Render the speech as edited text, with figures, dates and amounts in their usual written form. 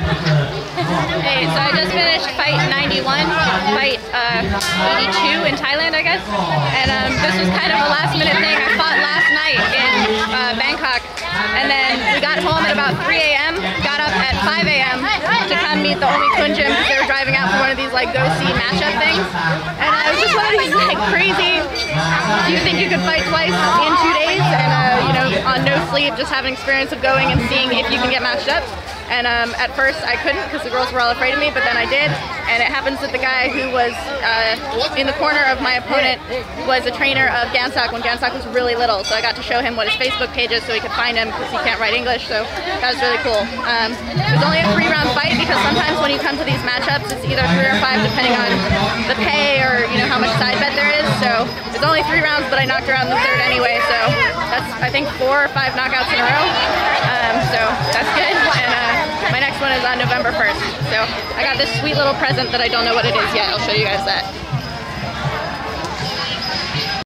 Hey, so I just finished fight 91, fight 82 in Thailand, I guess. And this was kind of a last minute thing. I fought last night in Bangkok. And then we got home at about 3 a.m., got up at 5 a.m. to come meet the Omi Kunjim because they were driving out for one of these like go-see matchup things. And I was just one of these like crazy, do you think you could fight twice in 2 days? And you know, on no sleep, just have an experience of going and seeing if you can get matched up. And at first I couldn't because the girls were all afraid of me, but then I did. And it happens that the guy who was in the corner of my opponent was a trainer of Gansak when Gansak was really little. So I got to show him what his Facebook page is so he could find him because he can't write English. So that was really cool. It was only a 3-round fight because sometimes when you come to these matchups, it's either 3 or 5 depending on the pay or you know how much side bet there is. So it's only 3 rounds, but I knocked her out in the 3rd anyway. So that's I think 4 or 5 knockouts in a row. So that's good. And my next one is on November 1st. So I got this sweet little present that I don't know what it is yet. I'll show you guys that.